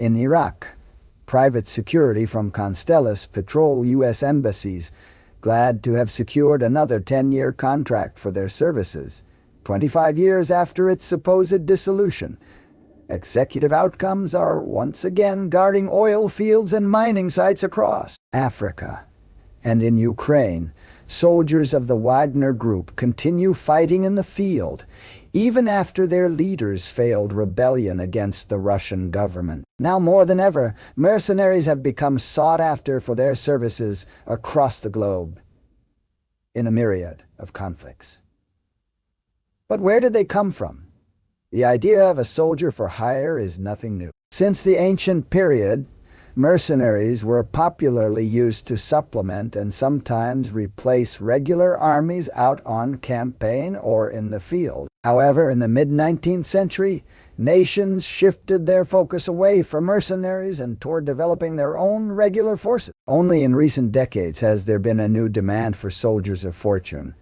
In Iraq, private security from Constellas patrol U.S. embassies, glad to have secured another 10-year contract for their services, 25 years after its supposed dissolution. Executive outcomes are once again guarding oil fields and mining sites across Africa. And in Ukraine, soldiers of the Wagner Group continue fighting in the field, even after their leaders failed rebellion against the Russian government. Now more than ever, mercenaries have become sought after for their services across the globe in a myriad of conflicts. But where did they come from? The idea of a soldier for hire is nothing new. Since the ancient period, mercenaries were popularly used to supplement and sometimes replace regular armies out on campaign or in the field. However, in the mid-19th century, nations shifted their focus away from mercenaries and toward developing their own regular forces. Only in recent decades has there been a new demand for soldiers of fortune,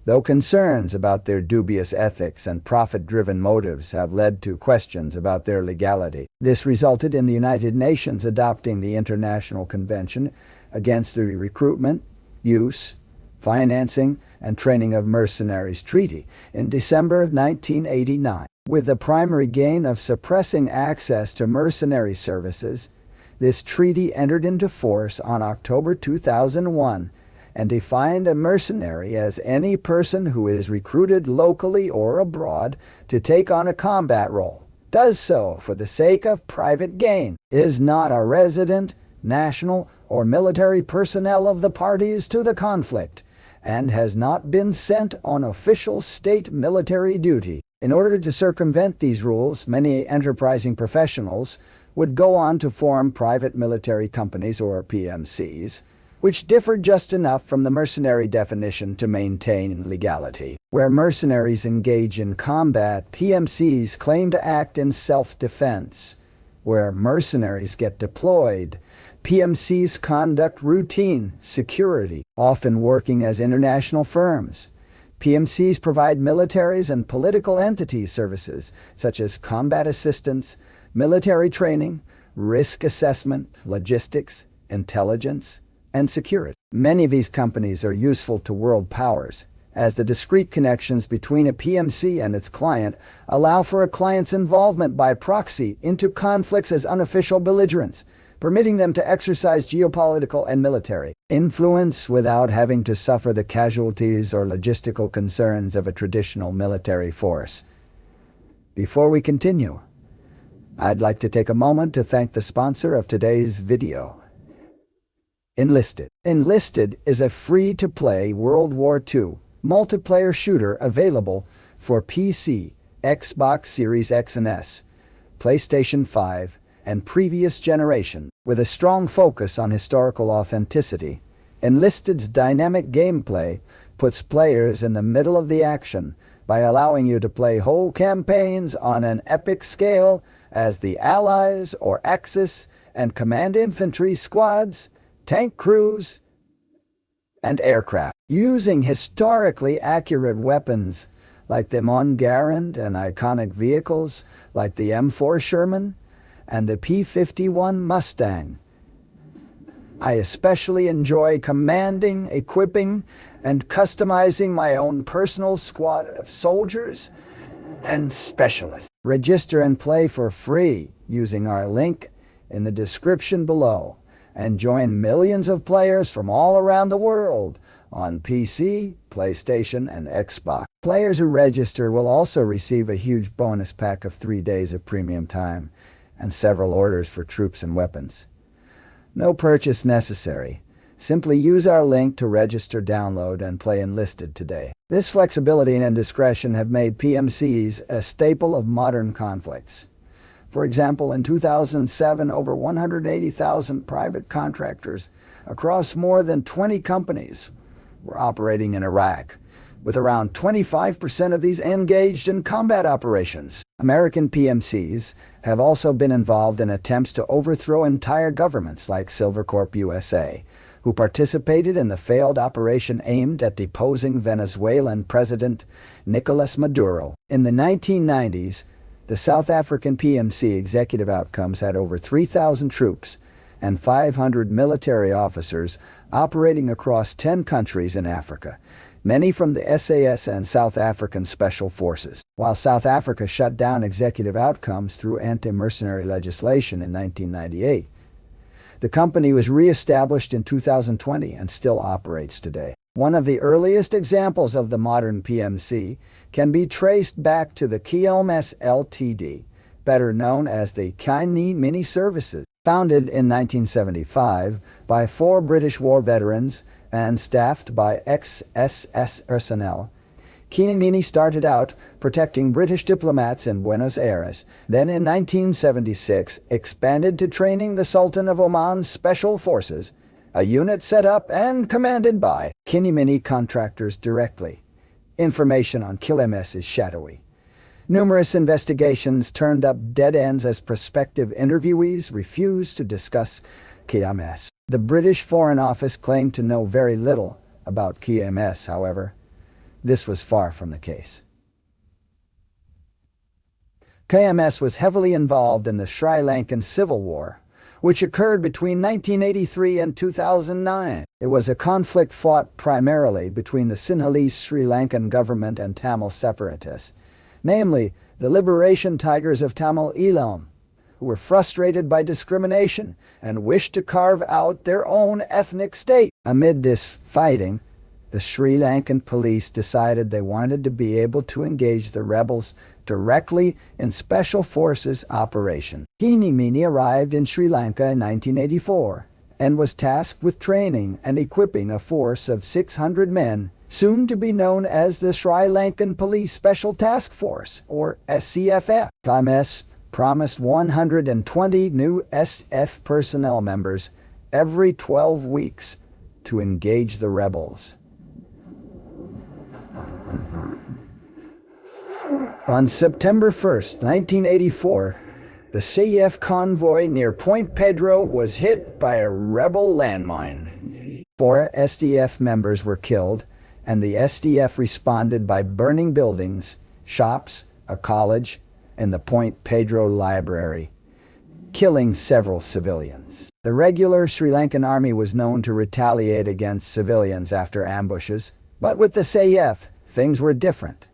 though concerns about their dubious ethics and profit-driven motives have led to questions about their legality. This resulted in the United Nations adopting the International Convention against the Recruitment, Use, Financing, and Training of Mercenaries Treaty in December of 1989. With the primary gain of suppressing access to mercenary services, this treaty entered into force on October 2001 and defined a mercenary as any person who is recruited locally or abroad to take on a combat role, does so for the sake of private gain, is not a resident, national, or military personnel of the parties to the conflict, and has not been sent on official state military duty. In order to circumvent these rules, many enterprising professionals would go on to form private military companies, or PMCs, which differed just enough from the mercenary definition to maintain legality. Where mercenaries engage in combat, PMCs claim to act in self-defense. Where mercenaries get deployed, PMCs conduct routine security, often working as international firms. PMCs provide militaries and political entities services, such as combat assistance, military training, risk assessment, logistics, intelligence, and security. Many of these companies are useful to world powers, as the discrete connections between a PMC and its client allow for a client's involvement by proxy into conflicts as unofficial belligerents, permitting them to exercise geopolitical and military influence without having to suffer the casualties or logistical concerns of a traditional military force. Before we continue, I'd like to take a moment to thank the sponsor of today's video, Enlisted. Enlisted is a free-to-play World War II multiplayer shooter available for PC, Xbox Series X and S, PlayStation 5, and previous generation. With a strong focus on historical authenticity, Enlisted's dynamic gameplay puts players in the middle of the action by allowing you to play whole campaigns on an epic scale as the Allies or Axis and command infantry squads, tank crews, and aircraft. Using historically accurate weapons like the Montgarand and iconic vehicles like the M4 Sherman and the P-51 Mustang. I especially enjoy commanding, equipping, and customizing my own personal squad of soldiers and specialists. Register and play for free using our link in the description below, and join millions of players from all around the world on PC, PlayStation, and Xbox. Players who register will also receive a huge bonus pack of 3 days of premium time and several orders for troops and weapons. No purchase necessary. Simply use our link to register, download, and play Enlisted today. This flexibility and discretion have made PMCs a staple of modern conflicts. For example, in 2007, over 180,000 private contractors across more than 20 companies were operating in Iraq, with around 25% of these engaged in combat operations. American PMCs have also been involved in attempts to overthrow entire governments like Silvercorp USA, who participated in the failed operation aimed at deposing Venezuelan President Nicolas Maduro. In the 1990s, The South African PMC executive outcomes had over 3,000 troops and 500 military officers operating across 10 countries in Africa, many from the SAS and South African Special Forces. While South Africa shut down executive outcomes through anti-mercenary legislation in 1998, the company was re-established in 2020 and still operates today. One of the earliest examples of the modern PMC can be traced back to the KMS Ltd, better known as the Kini Mini Services. Founded in 1975 by 4 British war veterans and staffed by ex-SS personnel, Kini Mini started out protecting British diplomats in Buenos Aires, then in 1976 expanded to training the Sultan of Oman's Special Forces, a unit set up and commanded by Kini Mini contractors directly. Information on KMS is shadowy. Numerous investigations turned up dead ends as prospective interviewees refused to discuss KMS. The British Foreign Office claimed to know very little about KMS, however. This was far from the case. KMS was heavily involved in the Sri Lankan Civil War, which occurred between 1983 and 2009. It was a conflict fought primarily between the Sinhalese Sri Lankan government and Tamil separatists, namely the Liberation Tigers of Tamil Eelam, who were frustrated by discrimination and wished to carve out their own ethnic state. Amid this fighting, the Sri Lankan police decided they wanted to be able to engage the rebels directly in special forces operations. Kini Mini arrived in Sri Lanka in 1984 and was tasked with training and equipping a force of 600 men, soon to be known as the Sri Lankan Police Special Task Force, or SCFF. KMS promised 120 new SF personnel members every 12 weeks to engage the rebels. On September 1, 1984, the CF convoy near Point Pedro was hit by a rebel landmine. 4 SDF members were killed, and the SDF responded by burning buildings, shops, a college, and the Point Pedro Library, killing several civilians. The regular Sri Lankan army was known to retaliate against civilians after ambushes, but with the CF, things were different.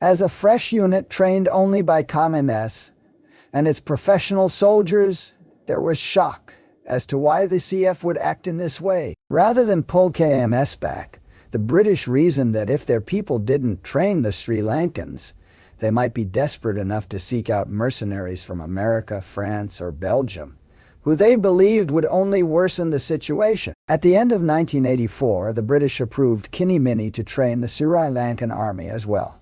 As a fresh unit trained only by KMS and its professional soldiers, there was shock as to why the CF would act in this way. Rather than pull KMS back, the British reasoned that if their people didn't train the Sri Lankans, they might be desperate enough to seek out mercenaries from America, France, or Belgium, who they believed would only worsen the situation. At the end of 1984, the British approved Kini Mini to train the Sri Lankan army as well.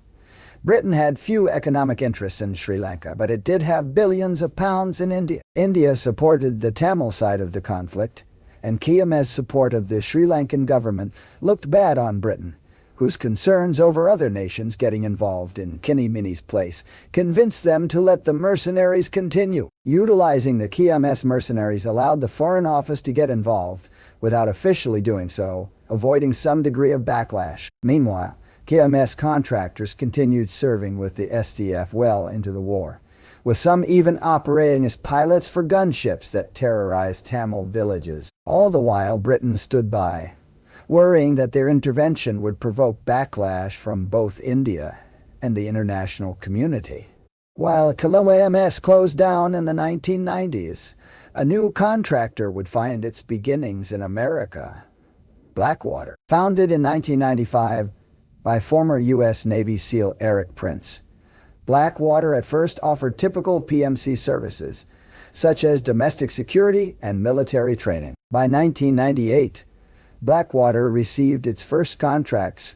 Britain had few economic interests in Sri Lanka, but it did have billions of pounds in India. India supported the Tamil side of the conflict, and KMS support of the Sri Lankan government looked bad on Britain, whose concerns over other nations getting involved in Kini Mini's place convinced them to let the mercenaries continue. Utilizing the KMS mercenaries allowed the Foreign Office to get involved without officially doing so, avoiding some degree of backlash. Meanwhile, KMS contractors continued serving with the SDF well into the war, with some even operating as pilots for gunships that terrorized Tamil villages. All the while, Britain stood by, worrying that their intervention would provoke backlash from both India and the international community. While KMS closed down in the 1990s, a new contractor would find its beginnings in America. Blackwater, founded in 1995, by former U.S. Navy SEAL Eric Prince. Blackwater at first offered typical PMC services, such as domestic security and military training. By 1998, Blackwater received its first contracts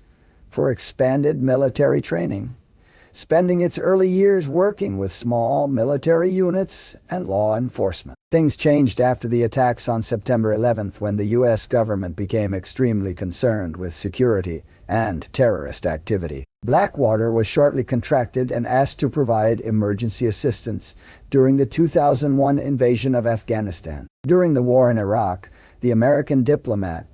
for expanded military training, spending its early years working with small military units and law enforcement. Things changed after the attacks on September 11th, when the U.S. government became extremely concerned with security and terrorist activity. Blackwater was shortly contracted and asked to provide emergency assistance during the 2001 invasion of Afghanistan. During the war in Iraq, the American diplomat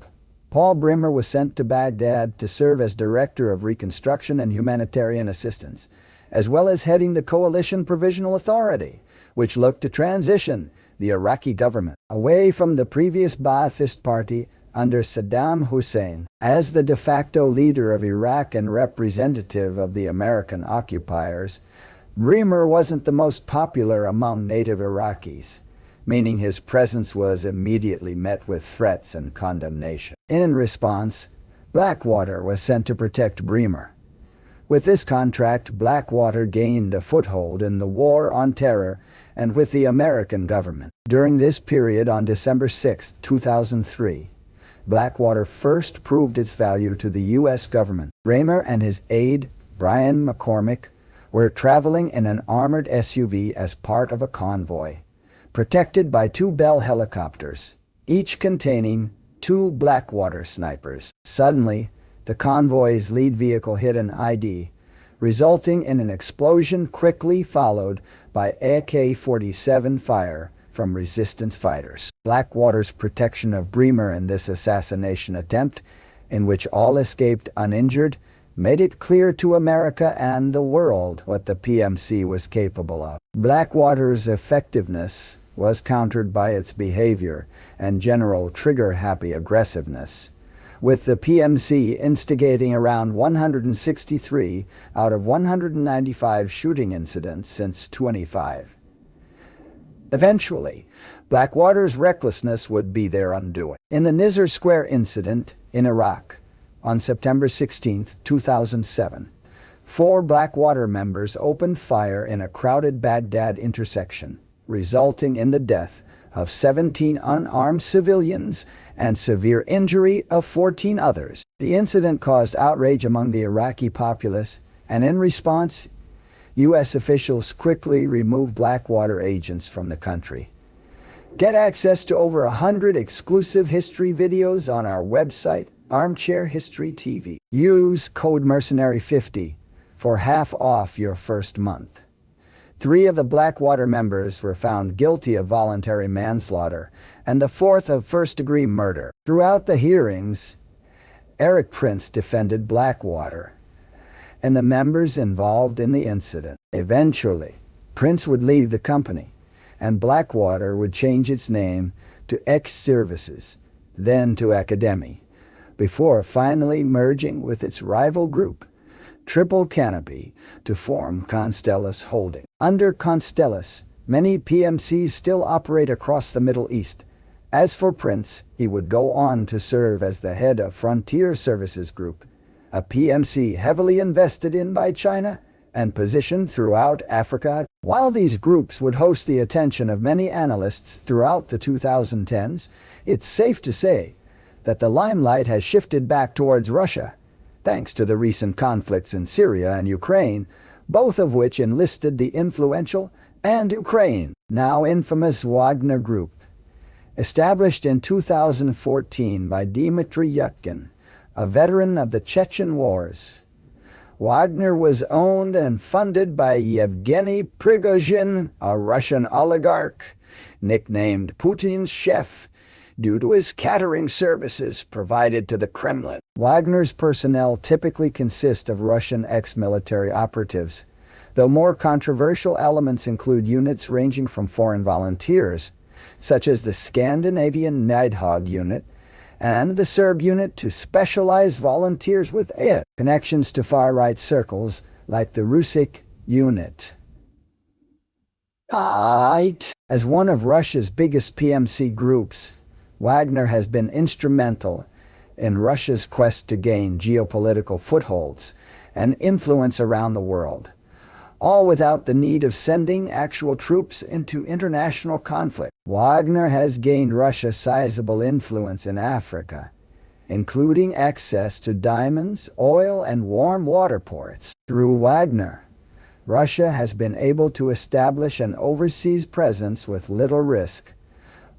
Paul Brimmer was sent to Baghdad to serve as Director of Reconstruction and Humanitarian Assistance, as well as heading the Coalition Provisional Authority, which looked to transition the Iraqi government away from the previous Ba'athist party under Saddam Hussein. As the de facto leader of Iraq and representative of the American occupiers, Bremer wasn't the most popular among native Iraqis, meaning his presence was immediately met with threats and condemnation. In response, Blackwater was sent to protect Bremer. With this contract, Blackwater gained a foothold in the War on Terror and with the American government. During this period, on December 6, 2003, Blackwater first proved its value to the U.S. government. Bremer and his aide, Brian McCormick, were traveling in an armored SUV as part of a convoy, protected by 2 Bell helicopters, each containing 2 Blackwater snipers. Suddenly, the convoy's lead vehicle hit an ID, resulting in an explosion quickly followed by AK-47 fire from resistance fighters. Blackwater's protection of Bremer in this assassination attempt, in which all escaped uninjured, made it clear to America and the world what the PMC was capable of. Blackwater's effectiveness was countered by its behavior and general trigger-happy aggressiveness, with the PMC instigating around 163 out of 195 shooting incidents since 25. Eventually, Blackwater's recklessness would be their undoing. In the Nizer Square incident in Iraq, on September 16, 2007, 4 Blackwater members opened fire in a crowded Baghdad intersection, resulting in the death of 17 unarmed civilians and severe injury of 14 others. The incident caused outrage among the Iraqi populace, and in response, U.S. officials quickly removed Blackwater agents from the country. Get access to over 100 exclusive history videos on our website, Armchair History TV. Use code Mercenary50 for half off your first month. 3 of the Blackwater members were found guilty of voluntary manslaughter, and the 4th of first-degree murder. Throughout the hearings, Eric Prince defended Blackwater and the members involved in the incident. Eventually, Prince would leave the company, and Blackwater would change its name to X Services, then to Academy, before finally merging with its rival group, Triple Canopy, to form Constellus Holding. Under Constellus, many PMCs still operate across the Middle East. As for Prince, he would go on to serve as the head of Frontier Services Group, a PMC heavily invested in by China and positioned throughout Africa. While these groups would host the attention of many analysts throughout the 2010s, it's safe to say that the limelight has shifted back towards Russia, thanks to the recent conflicts in Syria and Ukraine, both of which enlisted the influential and Ukraine, now infamous Wagner Group. Established in 2014 by Dmitry Yutkin, a veteran of the Chechen Wars, Wagner was owned and funded by Yevgeny Prigozhin, a Russian oligarch, nicknamed Putin's chef, due to his catering services provided to the Kremlin. Wagner's personnel typically consist of Russian ex-military operatives, though more controversial elements include units ranging from foreign volunteers, such as the Scandinavian Nidhogg unit, and the Serb unit, to specialized volunteers with connections to far-right circles like the Rusik unit. As one of Russia's biggest PMC groups, Wagner has been instrumental in Russia's quest to gain geopolitical footholds and influence around the world, all without the need of sending actual troops into international conflict. Wagner has gained Russia sizable influence in Africa, including access to diamonds, oil, and warm water ports. Through Wagner, Russia has been able to establish an overseas presence with little risk,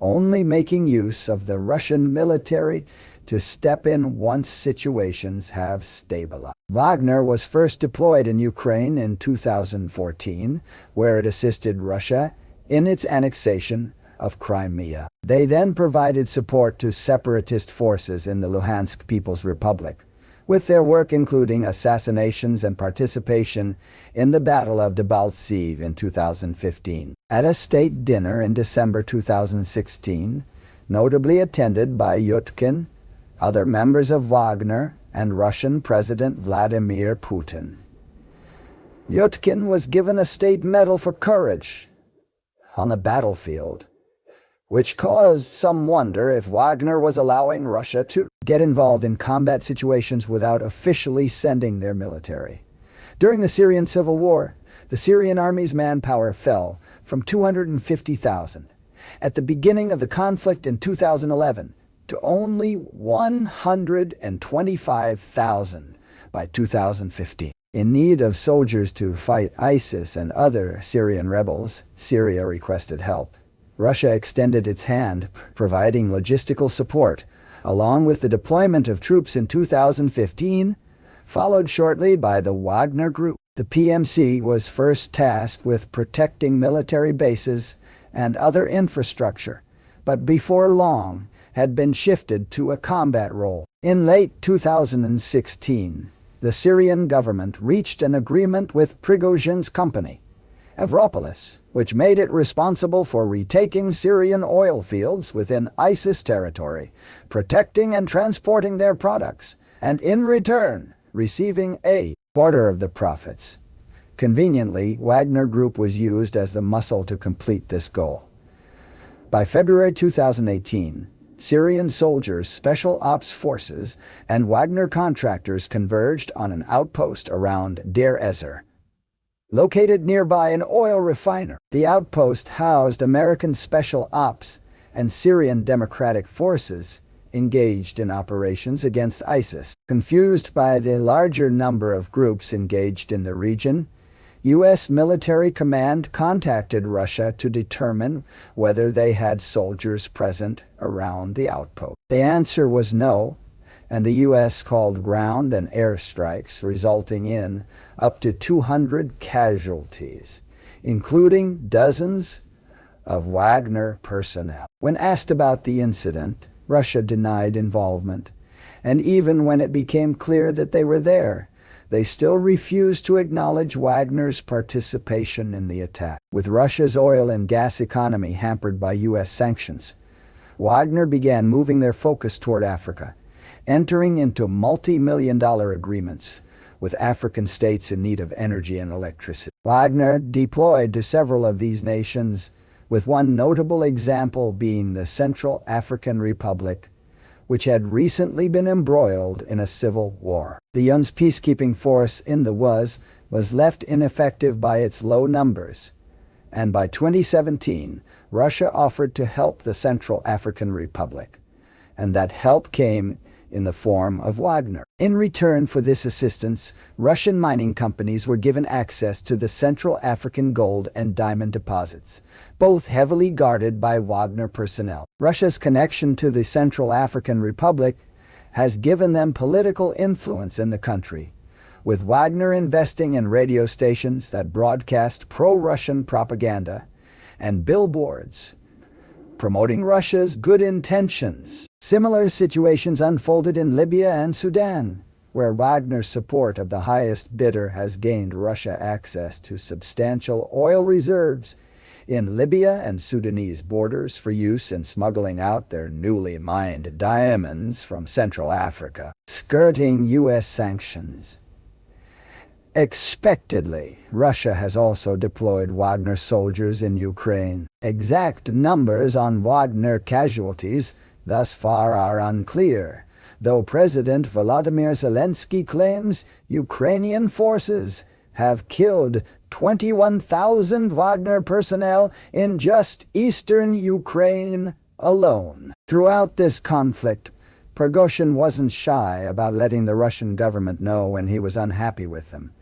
only making use of the Russian military to step in once situations have stabilized. Wagner was first deployed in Ukraine in 2014, where it assisted Russia in its annexation of Crimea. They then provided support to separatist forces in the Luhansk People's Republic, with their work including assassinations and participation in the Battle of Debaltseve in 2015. At a state dinner in December 2016, notably attended by Yutkin, other members of Wagner, and Russian President Vladimir Putin. Yutkin was given a state medal for courage on the battlefield, which caused some wonder if Wagner was allowing Russia to get involved in combat situations without officially sending their military. During the Syrian civil war, the Syrian army's manpower fell from 250,000 at the beginning of the conflict in 2011 to only 125,000 by 2015. In need of soldiers to fight ISIS and other Syrian rebels, Syria requested help. Russia extended its hand, providing logistical support, along with the deployment of troops in 2015, followed shortly by the Wagner Group. The PMC was first tasked with protecting military bases and other infrastructure, but before long had been shifted to a combat role. In late 2016, the Syrian government reached an agreement with Prigozhin's company, Avropolis, which made it responsible for retaking Syrian oil fields within ISIS territory, protecting and transporting their products, and in return, receiving a quarter of the profits. Conveniently, Wagner Group was used as the muscle to complete this goal. By February 2018, Syrian soldiers, special ops forces, and Wagner contractors converged on an outpost around Deir Ezzor, located nearby an oil refiner. The outpost housed American special ops and Syrian Democratic Forces engaged in operations against ISIS. Confused by the larger number of groups engaged in the region, U.S. military command contacted Russia to determine whether they had soldiers present around the outpost. The answer was no, and the U.S. called ground and air strikes, resulting in up to 200 casualties, including dozens of Wagner personnel. When asked about the incident, Russia denied involvement, and even when it became clear that they were there, they still refused to acknowledge Wagner's participation in the attack. With Russia's oil and gas economy hampered by U.S. sanctions, Wagner began moving their focus toward Africa, entering into multi-million-dollar agreements with African states in need of energy and electricity. Wagner deployed to several of these nations, with one notable example being the Central African Republic, which had recently been embroiled in a civil war. The UN's peacekeeping force in the was left ineffective by its low numbers, and by 2017, Russia offered to help the Central African Republic, and that help came in the form of Wagner. In return for this assistance, Russian mining companies were given access to the Central African gold and diamond deposits, both heavily guarded by Wagner personnel. Russia's connection to the Central African Republic has given them political influence in the country, with Wagner investing in radio stations that broadcast pro-Russian propaganda and billboards promoting Russia's good intentions. Similar situations unfolded in Libya and Sudan, where Wagner's support of the highest bidder has gained Russia access to substantial oil reserves in Libya and Sudanese borders for use in smuggling out their newly mined diamonds from Central Africa, skirting U.S. sanctions. Expectedly, Russia has also deployed Wagner soldiers in Ukraine. Exact numbers on Wagner casualties thus far are unclear, though President Volodymyr Zelensky claims Ukrainian forces have killed 21,000 Wagner personnel in just eastern Ukraine alone. Throughout this conflict, Prigozhin wasn't shy about letting the Russian government know when he was unhappy with them.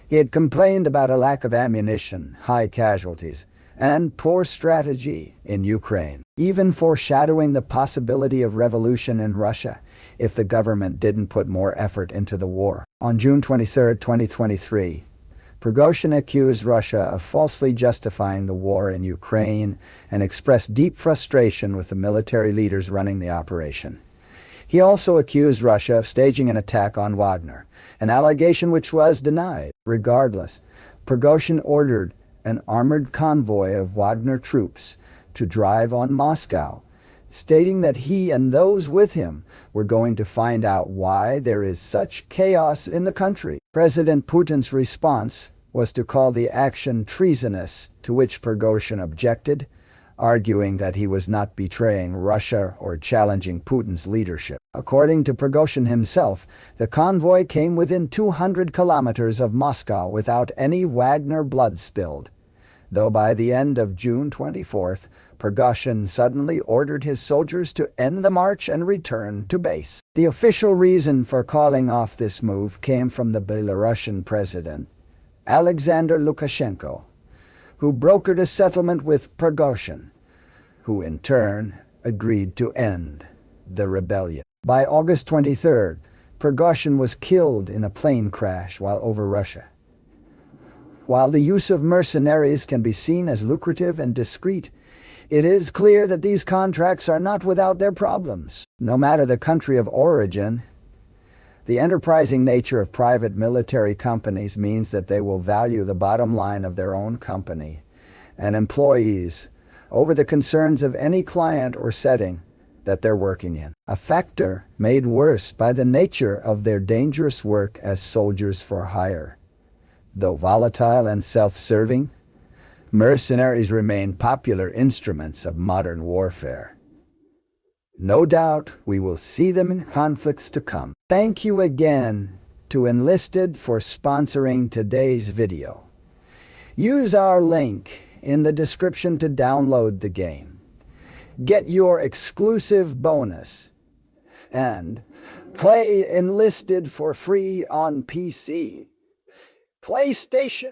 He had complained about a lack of ammunition, high casualties, and poor strategy in Ukraine, even foreshadowing the possibility of revolution in Russia if the government didn't put more effort into the war. On June 23, 2023, Prigozhin accused Russia of falsely justifying the war in Ukraine and expressed deep frustration with the military leaders running the operation. He also accused Russia of staging an attack on Wagner, an allegation which was denied. Regardless, Prigozhin ordered an armored convoy of Wagner troops to drive on Moscow, stating that he and those with him were going to find out why there is such chaos in the country. President Putin's response was to call the action treasonous, to which Prigozhin objected, arguing that he was not betraying Russia or challenging Putin's leadership. According to Prigozhin himself, the convoy came within 200 kilometers of Moscow without any Wagner blood spilled, though by the end of June 24th, Prigozhin suddenly ordered his soldiers to end the march and return to base. The official reason for calling off this move came from the Belarusian president, Alexander Lukashenko, who brokered a settlement with Prigozhin, who in turn agreed to end the rebellion. By August 23rd, Prigozhin was killed in a plane crash while over Russia. While the use of mercenaries can be seen as lucrative and discreet, it is clear that these contracts are not without their problems. No matter the country of origin, the enterprising nature of private military companies means that they will value the bottom line of their own company and employees over the concerns of any client or setting that they're working in. A factor made worse by the nature of their dangerous work as soldiers for hire. Though volatile and self-serving, mercenaries remain popular instruments of modern warfare. No doubt we will see them in conflicts to come. Thank you again to Enlisted for sponsoring today's video. Use our link in the description to download the game. Get your exclusive bonus and play Enlisted for free on PC, PlayStation,